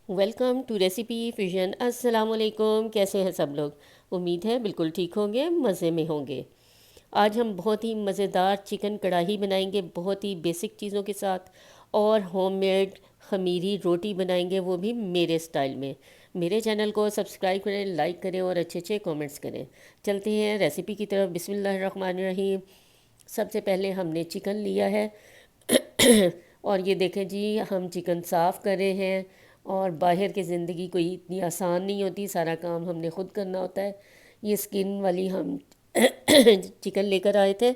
Welcome to recipe fusion. अस्सलाम वालेकुम। कैसे हैं सब लोग? उम्मीद है बिल्कुल ठीक होंगे, मज़े में होंगे। आज हम बहुत ही मज़ेदार चिकन कढ़ाई बनाएंगे, बहुत ही बेसिक चीज़ों के साथ, और होममेड खमीरी रोटी बनाएंगे, वो भी मेरे स्टाइल में। मेरे चैनल को सब्सक्राइब करें, लाइक करें और अच्छे अच्छे कमेंट्स करें। चलते हैं रेसिपी की तरफ। बिस्मिल्लाहिर्रहमानिर्रहीम। सबसे पहले हमने चिकन लिया है और ये देखें जी, हम चिकन साफ़ कर रहे हैं। और बाहर की ज़िंदगी कोई इतनी आसान नहीं होती, सारा काम हमने ख़ुद करना होता है। ये स्किन वाली हम चिकन लेकर आए थे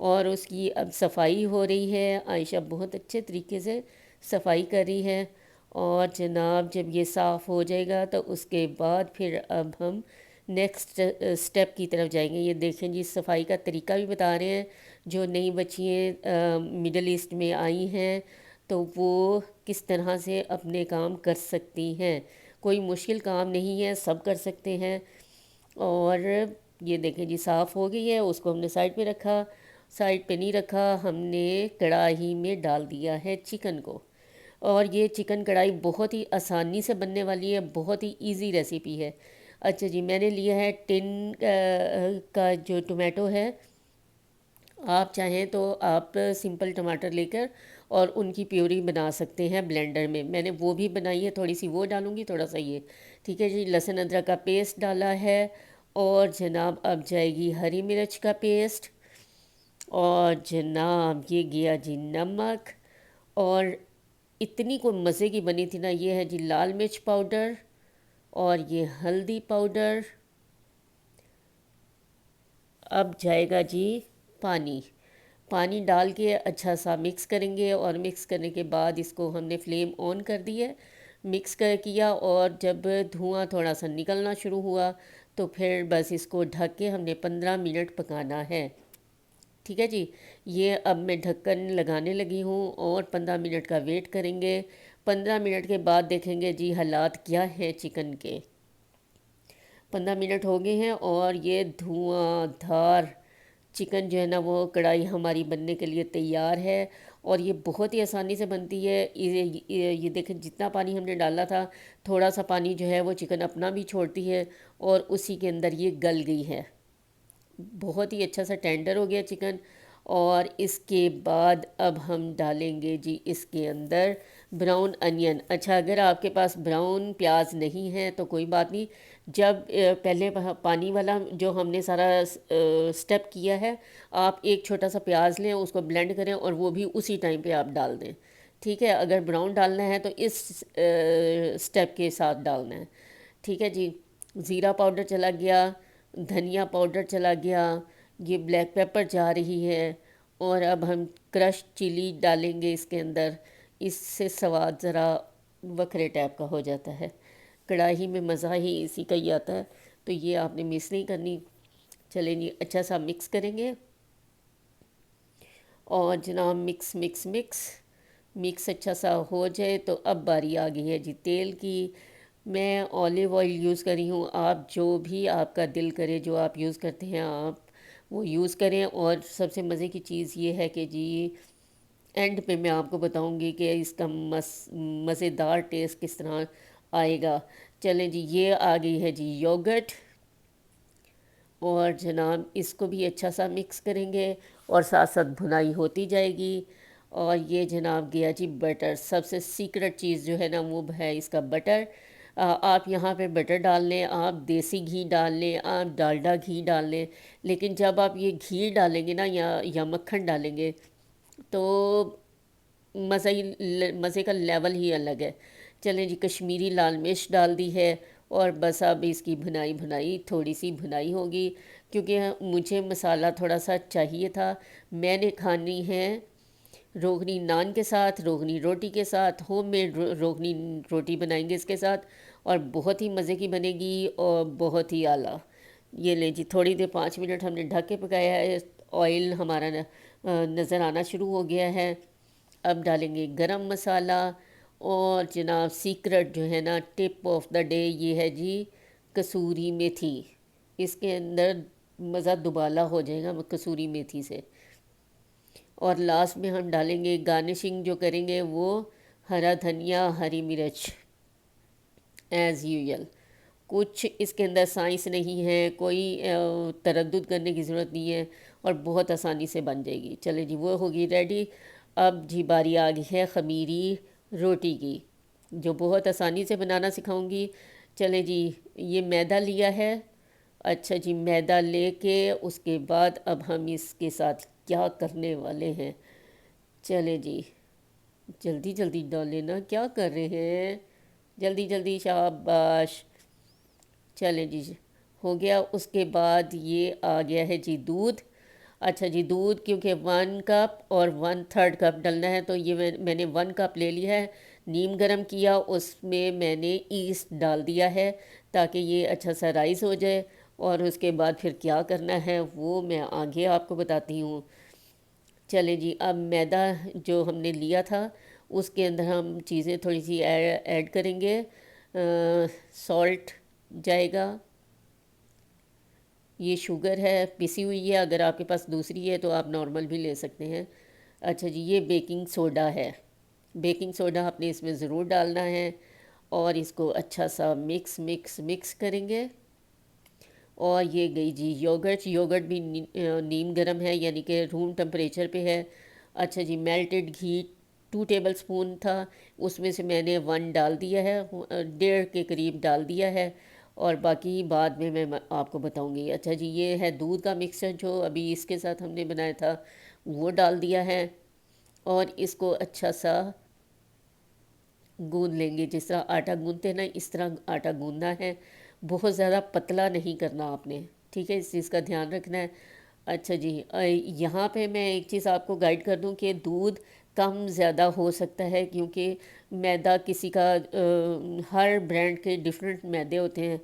और उसकी अब सफाई हो रही है। आयशा बहुत अच्छे तरीके से सफाई कर रही है। और जनाब, जब ये साफ़ हो जाएगा तो उसके बाद फिर अब हम नेक्स्ट स्टेप की तरफ जाएंगे। ये देखें जी, सफाई का तरीका भी बता रहे हैं। जो नई बच्चियाँ मिडल ईस्ट में आई हैं तो वो किस तरह से अपने काम कर सकती हैं। कोई मुश्किल काम नहीं है, सब कर सकते हैं। और ये देखें जी, साफ़ हो गई है। उसको हमने साइड पे रखा। साइड पे नहीं रखा, हमने कढ़ाई में डाल दिया है चिकन को। और ये चिकन कढ़ाई बहुत ही आसानी से बनने वाली है, बहुत ही इजी रेसिपी है। अच्छा जी, मैंने लिया है टिन का जो टोमेटो है। आप चाहें तो आप सिंपल टमाटर लेकर और उनकी प्यूरी बना सकते हैं ब्लेंडर में। मैंने वो भी बनाई है, थोड़ी सी वो डालूंगी, थोड़ा सा ये। ठीक है जी, लहसुन अदरक का पेस्ट डाला है। और जनाब अब जाएगी हरी मिर्च का पेस्ट। और जनाब ये गया जी नमक। और इतनी को मज़े की बनी थी ना, ये है जी लाल मिर्च पाउडर। और ये हल्दी पाउडर। अब जाएगा जी पानी। पानी डाल के अच्छा सा मिक्स करेंगे। और मिक्स करने के बाद इसको हमने फ्लेम ऑन कर दी है। मिक्स कर किया और जब धुआं थोड़ा सा निकलना शुरू हुआ तो फिर बस इसको ढक के हमने 15 मिनट पकाना है। ठीक है जी। ये अब मैं ढक्कन लगाने लगी हूँ और 15 मिनट का वेट करेंगे। 15 मिनट के बाद देखेंगे जी हालात क्या हैं चिकन के। 15 मिनट हो गए हैं और ये धुआंधार चिकन जो है ना, वो कढ़ाई हमारी बनने के लिए तैयार है। और ये बहुत ही आसानी से बनती है। ये देखें, जितना पानी हमने डाला था, थोड़ा सा पानी जो है वो चिकन अपना भी छोड़ती है और उसी के अंदर ये गल गई है। बहुत ही अच्छा सा टेंडर हो गया चिकन। और इसके बाद अब हम डालेंगे जी इसके अंदर ब्राउन अनियन। अच्छा, अगर आपके पास ब्राउन प्याज नहीं है तो कोई बात नहीं। जब पहले पानी वाला जो हमने सारा स्टेप किया है, आप एक छोटा सा प्याज लें, उसको ब्लेंड करें और वो भी उसी टाइम पे आप डाल दें। ठीक है, अगर ब्राउन डालना है तो इस स्टेप के साथ डालना है। ठीक है जी। ज़ीरा पाउडर चला गया, धनिया पाउडर चला गया, ये ब्लैक पेपर जा रही है। और अब हम क्रश चिली डालेंगे इसके अंदर। इससे स्वाद ज़रा बखरे टाइप का हो जाता है। कढ़ाई में मज़ा ही इसी का ही आता है। तो ये आपने मिस नहीं करनी। चलें जी, अच्छा सा मिक्स करेंगे। और जनाब मिक्स मिक्स मिक्स मिक्स अच्छा सा हो जाए तो अब बारी आ गई है जी तेल की। मैं ऑलिव ऑयल यूज़ कर रही हूँ। आप जो भी आपका दिल करे, जो आप यूज़ करते हैं, आप वो यूज़ करें। और सबसे मज़े की चीज़ ये है कि जी एंड पे मैं आपको बताऊंगी कि इसका मज़ेदार टेस्ट किस तरह आएगा। चलें जी, ये आ गई है जी योगर्ट। और जनाब इसको भी अच्छा सा मिक्स करेंगे और साथ साथ भुनाई होती जाएगी। और ये जनाब गया जी बटर। सबसे सीक्रेट चीज़ जो है ना, वो है इसका बटर। आप यहाँ पे बटर डाल लें, आप देसी घी डाल लें, आप डालडा घी डाल लें। लेकिन जब आप ये घी डालेंगे ना, या मक्खन डालेंगे, तो मज़े का लेवल ही अलग है। चलें जी, कश्मीरी लाल मिर्च डाल दी है। और बस अब इसकी भुनाई भुनाई थोड़ी सी भुनाई होगी, क्योंकि मुझे मसाला थोड़ा सा चाहिए था। मैंने खानी है रोगनी नान के साथ, रोगनी रोटी के साथ। होममेड रोगनी रोटी बनाएंगे इसके साथ और बहुत ही मज़े की बनेगी और बहुत ही आला। ये ले जी, थोड़ी देर 5 मिनट हमने ढक के पकाया है। ऑयल हमारा नज़र आना शुरू हो गया है। अब डालेंगे गरम मसाला। और जनाब सीक्रेट जो है ना, टिप ऑफ द डे, ये है जी कसूरी मेथी। इसके अंदर मज़ा दुबाला हो जाएगा कसूरी मेथी से। और लास्ट में हम डालेंगे, गार्निशिंग जो करेंगे वो हरा धनिया, हरी मिर्च। As usual. कुछ इसके अंदर साइंस नहीं है, कोई तरद्दुद करने की ज़रूरत नहीं है और बहुत आसानी से बन जाएगी। चले जी, वो होगी रेडी। अब जी बारी आ गई है ख़मीरी रोटी की, जो बहुत आसानी से बनाना सिखाऊंगी। चले जी, ये मैदा लिया है। अच्छा जी, मैदा लेके उसके बाद अब हम इसके साथ क्या करने वाले हैं। चले जी, जल्दी जल्दी डालें ना, क्या कर रहे हैं, जल्दी जल्दी, शाबाश। चलें जी, हो गया। उसके बाद ये आ गया है जी दूध। अच्छा जी, दूध क्योंकि 1 कप और 1/3 कप डलना है, तो ये मैंने 1 कप ले लिया है। नीम गरम किया, उसमें मैंने ईस्ट डाल दिया है ताकि ये अच्छा सा राइस हो जाए। और उसके बाद फिर क्या करना है वो मैं आगे आपको बताती हूँ। चले जी, अब मैदा जो हमने लिया था उसके अंदर हम चीज़ें थोड़ी सी ऐड करेंगे। सॉल्ट जाएगा, ये शुगर है पिसी हुई है, अगर आपके पास दूसरी है तो आप नॉर्मल भी ले सकते हैं। अच्छा जी, ये बेकिंग सोडा है। बेकिंग सोडा आपने इसमें ज़रूर डालना है और इसको अच्छा सा मिक्स मिक्स मिक्स करेंगे। और ये गई जी योगर्ट। योगर्ट भी नीम गर्म है, यानी कि रूम टेम्परेचर पे है। अच्छा जी, मेल्टेड घी 2 टेबल स्पून था, उसमें से मैंने 1 डाल दिया है, 1.5 के करीब डाल दिया है। और बाकी बाद में मैं आपको बताऊंगी। अच्छा जी, ये है दूध का मिक्सचर जो अभी इसके साथ हमने बनाया था, वो डाल दिया है। और इसको अच्छा सा गूंद लेंगे, जिस तरह आटा गूंदते हैं ना, इस तरह आटा गूंदना है। बहुत ज़्यादा पतला नहीं करना आपने, ठीक है, इस चीज़ का ध्यान रखना है। अच्छा जी, यहाँ पे मैं एक चीज़ आपको गाइड कर दूँ कि दूध कम ज़्यादा हो सकता है, क्योंकि मैदा किसी का हर ब्रांड के डिफरेंट मैदे होते हैं।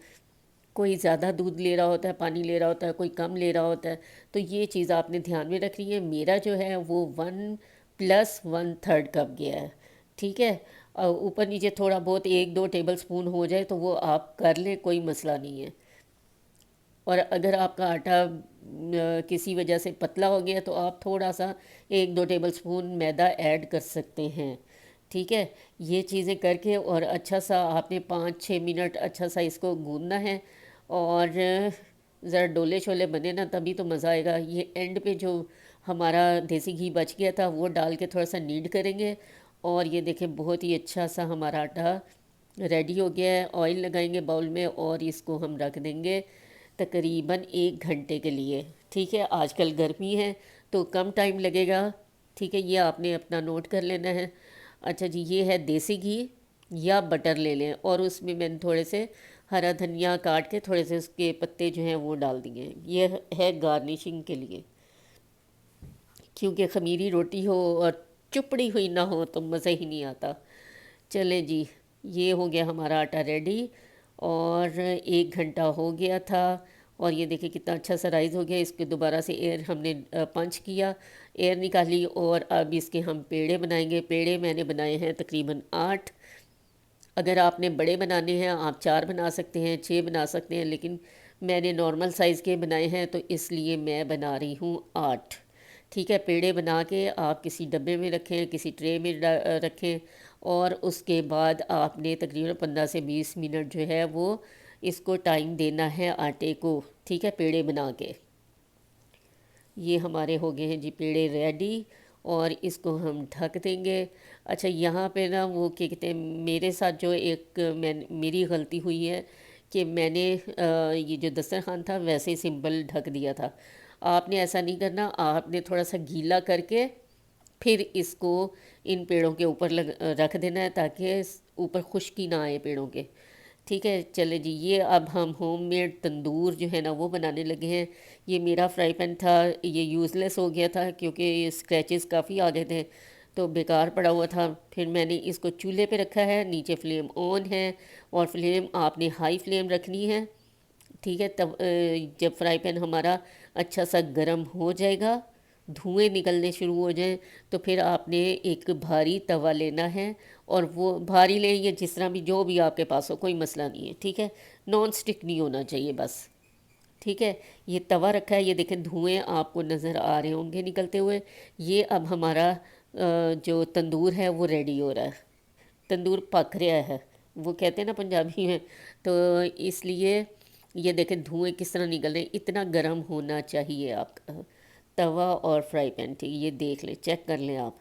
कोई ज़्यादा दूध ले रहा होता है, पानी ले रहा होता है, कोई कम ले रहा होता है। तो ये चीज़ आपने ध्यान में रखनी है। मेरा जो है वो 1 + 1/3 कप गया है, ठीक है। ऊपर नीचे थोड़ा बहुत 1-2 टेबल स्पून हो जाए तो वो आप कर लें, कोई मसला नहीं है। और अगर आपका आटा किसी वजह से पतला हो गया तो आप थोड़ा सा 1-2 टेबल स्पून मैदा ऐड कर सकते हैं, ठीक है। ये चीज़ें करके और अच्छा सा आपने 5-6 मिनट अच्छा सा इसको गूंदना है। और ज़रा डोले शोले बने ना, तभी तो मज़ा आएगा। ये एंड पे जो हमारा देसी घी बच गया था वो डाल के थोड़ा सा नीड करेंगे। और ये देखें, बहुत ही अच्छा सा हमारा आटा रेडी हो गया है। ऑयल लगाएंगे बाउल में और इसको हम रख देंगे तकरीबन 1 घंटे के लिए, ठीक है। आजकल गर्मी है तो कम टाइम लगेगा, ठीक है। ये आपने अपना नोट कर लेना है। अच्छा जी, ये है देसी घी या बटर ले लें, और उसमें मैंने थोड़े से हरा धनिया काट के थोड़े से उसके पत्ते जो हैं वो डाल दिए हैं। ये है गार्निशिंग के लिए, क्योंकि ख़मीरी रोटी हो और चुपड़ी हुई ना हो तो मज़ा ही नहीं आता। चले जी, ये हो गया हमारा आटा रेडी। और 1 घंटा हो गया था। और ये देखिए कितना अच्छा सा राइस हो गया। इसके दोबारा से एयर हमने पंच किया, एयर निकाली। और अब इसके हम पेड़े बनाएंगे। पेड़े मैंने बनाए हैं तकरीबन 8। अगर आपने बड़े बनाने हैं आप 4 बना सकते हैं, 6 बना सकते हैं, लेकिन मैंने नॉर्मल साइज़ के बनाए हैं तो इसलिए मैं बना रही हूँ 8, ठीक है। पेड़े बना के आप किसी डब्बे में रखें, किसी ट्रे में रखें। और उसके बाद आपने तकरीबन 15 से 20 मिनट जो है वो इसको टाइम देना है आटे को, ठीक है, पेड़े बना के। ये हमारे हो गए हैं जी पेड़े रेडी। और इसको हम ढक देंगे। अच्छा, यहाँ पे ना वो क्या कहते हैं, मेरे साथ जो एक मेरी गलती हुई है कि मैंने ये जो दस्तरखान था वैसे ही सिंपल ढक दिया था। आपने ऐसा नहीं करना, आपने थोड़ा सा गीला करके फिर इसको इन पेड़ों के ऊपर रख देना है, ताकि ऊपर खुश्की ना आए पेड़ों के, ठीक है। चले जी, ये अब हम होममेड तंदूर जो है ना वो बनाने लगे हैं। ये मेरा फ्राई पैन था, ये यूज़लेस हो गया था क्योंकि स्क्रैचेस काफ़ी आ गए थे, तो बेकार पड़ा हुआ था। फिर मैंने इसको चूल्हे पे रखा है, नीचे फ्लेम ऑन है। और फ्लेम आपने हाई फ्लेम रखनी है, ठीक है। तब जब फ्राई पैन हमारा अच्छा सा गर्म हो जाएगा, धुएं निकलने शुरू हो जाएं, तो फिर आपने एक भारी तवा लेना है। और वो भारी लें या जिस तरह भी, जो भी आपके पास हो, कोई मसला नहीं है, ठीक है। नॉन स्टिक नहीं होना चाहिए बस, ठीक है। ये तवा रखा है, ये देखें धुएं आपको नज़र आ रहे होंगे निकलते हुए। ये अब हमारा जो तंदूर है वो रेडी हो रहा है, तंदूर पक रहा है। वो कहते हैं ना पंजाबी में। तो इसलिए ये देखें धुएं किस तरह निकल रहे हैं, इतना गर्म होना चाहिए आपका तवा और फ्राई पैन। ठीक, ये देख लें, चेक कर लें आप।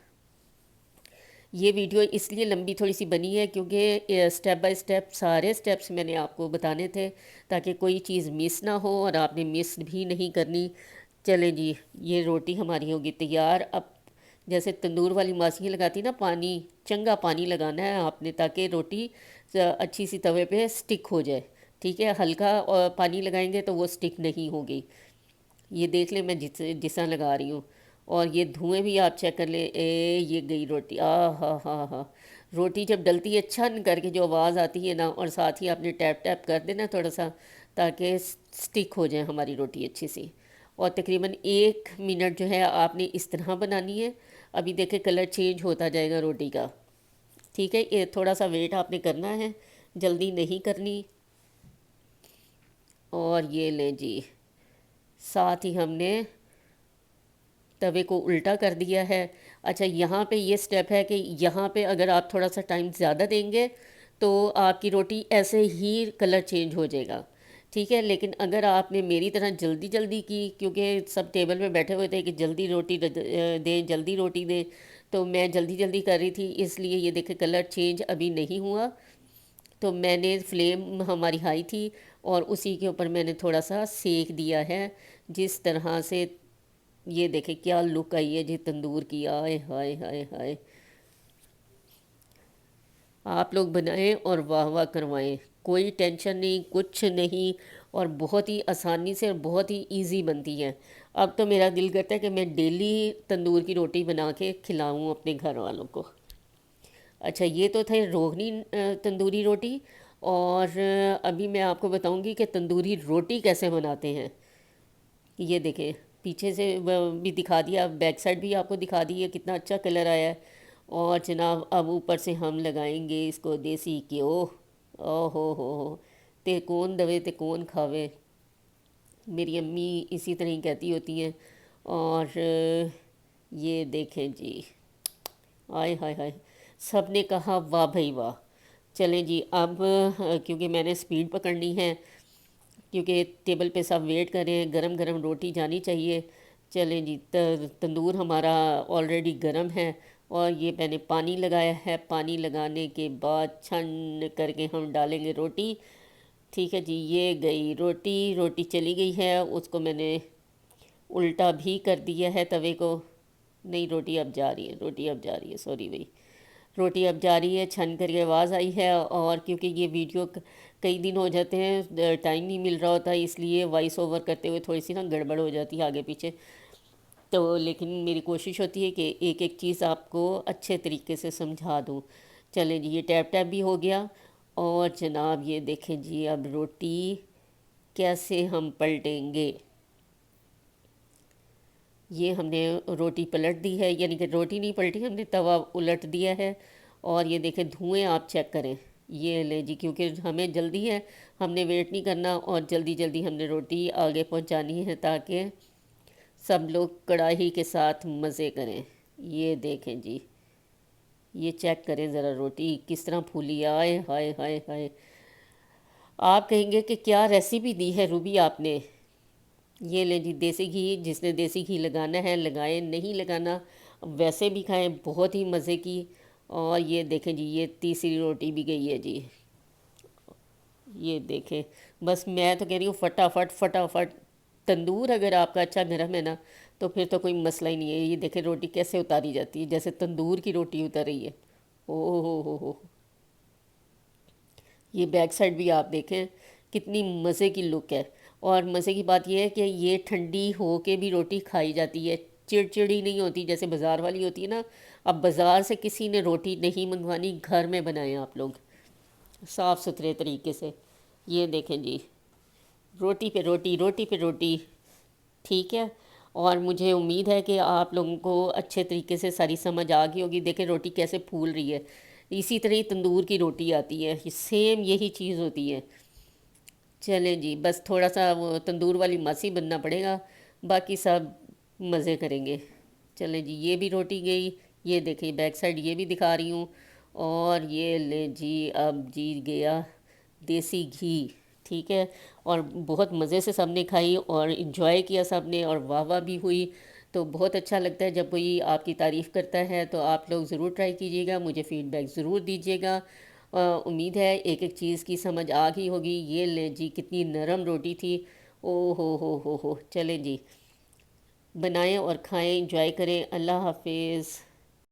ये वीडियो इसलिए लंबी थोड़ी सी बनी है क्योंकि स्टेप बाय स्टेप सारे स्टेप्स मैंने आपको बताने थे ताकि कोई चीज़ मिस ना हो और आपने मिस भी नहीं करनी। चले जी, ये रोटी हमारी होगी तैयार। अब जैसे तंदूर वाली मासियाँ लगाती ना, पानी, चंगा पानी लगाना है आपने ताकि रोटी अच्छी सी तवे पे स्टिक हो जाए। ठीक है, हल्का और पानी लगाएंगे तो वो स्टिक नहीं होगी। ये देख ले मैं जिस लगा रही हूँ। और ये धुएं भी आप चेक कर ले, ये गई रोटी। आ हा हा हा। रोटी जब डलती है छन करके जो आवाज़ आती है ना, और साथ ही आपने टैप टैप कर देना थोड़ा सा ताकि स्टिक हो जाए हमारी रोटी अच्छी सी। और तकरीबन 1 मिनट जो है आपने इस तरह बनानी है। अभी देखे कलर चेंज होता जाएगा रोटी का। ठीक है, ये थोड़ा सा वेट आपने करना है, जल्दी नहीं करनी। और ये लें जी, साथ ही हमने तवे को उल्टा कर दिया है। अच्छा, यहाँ पे ये स्टेप है कि यहाँ पे अगर आप थोड़ा सा टाइम ज़्यादा देंगे तो आपकी रोटी ऐसे ही कलर चेंज हो जाएगा। ठीक है, लेकिन अगर आपने मेरी तरह जल्दी जल्दी की, क्योंकि सब टेबल पे बैठे हुए थे कि जल्दी रोटी दें, जल्दी रोटी दें, तो मैं जल्दी जल्दी कर रही थी, इसलिए ये देखे कलर चेंज अभी नहीं हुआ। तो मैंने फ्लेम हमारी हाई थी और उसी के ऊपर मैंने थोड़ा सा सेक दिया है। जिस तरह से ये देखें क्या लुक आई है जी तंदूर की। आए हाय हाय हाय। आप लोग बनाएं और वाह वाह करवाएं, कोई टेंशन नहीं, कुछ नहीं। और बहुत ही आसानी से और बहुत ही इजी बनती है। अब तो मेरा दिल करता है कि मैं डेली तंदूर की रोटी बना के खिलाऊं अपने घर वालों को। अच्छा, ये तो थे रोगनी तंदूरी रोटी। और अभी मैं आपको बताऊंगी कि तंदूरी रोटी कैसे बनाते हैं। ये देखें, पीछे से भी दिखा दिया, बैक साइड भी आपको दिखा दी है, कितना अच्छा कलर आया है। और जनाब अब ऊपर से हम लगाएंगे इसको देसी घ्यो। ओ हो, ते कौन दवे ते कौन खावे, मेरी अम्मी इसी तरह ही कहती होती हैं। और ये देखें जी, आय हाय हाय, सब ने कहा वाह भाई वाह। चलें जी, अब क्योंकि मैंने स्पीड पकड़नी है, क्योंकि टेबल पे सब वेट कर रहे हैं, गरम गरम रोटी जानी चाहिए। चलें जी, तंदूर हमारा ऑलरेडी गरम है। और ये मैंने पानी लगाया है, पानी लगाने के बाद छन करके हम डालेंगे रोटी। ठीक है जी, ये गई रोटी, रोटी चली गई है, उसको मैंने उल्टा भी कर दिया है तवे को। नहीं, रोटी अब जा रही है, रोटी अब जा रही है, सॉरी भाई, रोटी अब जा रही है। छन करके आवाज़ आई है। और क्योंकि ये वीडियो कई दिन हो जाते हैं, टाइम नहीं मिल रहा होता, इसलिए वॉइस ओवर करते हुए थोड़ी सी ना गड़बड़ हो जाती है आगे पीछे। तो लेकिन मेरी कोशिश होती है कि एक एक चीज़ आपको अच्छे तरीके से समझा दूँ। चलें जी, ये टैप टैप भी हो गया। और जनाब ये देखें जी, अब रोटी कैसे हम पलटेंगे। ये हमने रोटी पलट दी है, यानी कि रोटी नहीं पलटी, हमने तवा उलट दिया है। और ये देखें धुएं आप चेक करें। ये ले जी, क्योंकि हमें जल्दी है, हमने वेट नहीं करना और जल्दी जल्दी हमने रोटी आगे पहुंचानी है ताकि सब लोग कढ़ाई के साथ मज़े करें। ये देखें जी, ये चेक करें ज़रा रोटी किस तरह फूली। आए हाय हाय हाय। आप कहेंगे कि क्या रेसिपी दी है रूबी आपने। ये लें जी देसी घी, जिसने देसी घी लगाना है लगाए, नहीं लगाना वैसे भी खाएं, बहुत ही मज़े की। और ये देखें जी, ये तीसरी रोटी भी गई है जी। ये देखें, बस मैं तो कह रही हूँ फटाफट फटाफट। तंदूर अगर आपका अच्छा गर्म है ना, तो फिर तो कोई मसला ही नहीं है। ये देखें रोटी कैसे उतारी जाती है, जैसे तंदूर की रोटी उतर रही है। ओ हो। ये बैक साइड भी आप देखें, कितनी मज़े की लुक है। और मज़े की बात यह है कि ये ठंडी हो के भी रोटी खाई जाती है, चिड़चिड़ी नहीं होती जैसे बाज़ार वाली होती है ना। अब बाज़ार से किसी ने रोटी नहीं मंगवानी, घर में बनाएं आप लोग साफ़ सुथरे तरीके से। ये देखें जी, रोटी पे रोटी, रोटी पे रोटी। ठीक है, और मुझे उम्मीद है कि आप लोगों को अच्छे तरीके से सारी समझ आ गई होगी। देखें रोटी कैसे फूल रही है, इसी तरह ही तंदूर की रोटी आती है, सेम यही चीज़ होती है। चलें जी, बस थोड़ा सा वो तंदूर वाली मासी बनना पड़ेगा, बाकी सब मज़े करेंगे। चलें जी, ये भी रोटी गई। ये देखिए बैक साइड ये भी दिखा रही हूँ। और ये ले जी, अब जी गया देसी घी। ठीक है। और बहुत मज़े से सबने खाई और इन्जॉय किया सबने, और वाह वाह भी हुई। तो बहुत अच्छा लगता है जब कोई आपकी तारीफ़ करता है, तो आप लोग ज़रूर ट्राई कीजिएगा, मुझे फ़ीडबैक ज़रूर दीजिएगा। उम्मीद है एक एक चीज़ की समझ आ गई होगी। ये लें जी, कितनी नरम रोटी थी। ओ हो चलें जी, बनाएं और खाएं, इंजॉय करें। अल्लाह हाफिज़।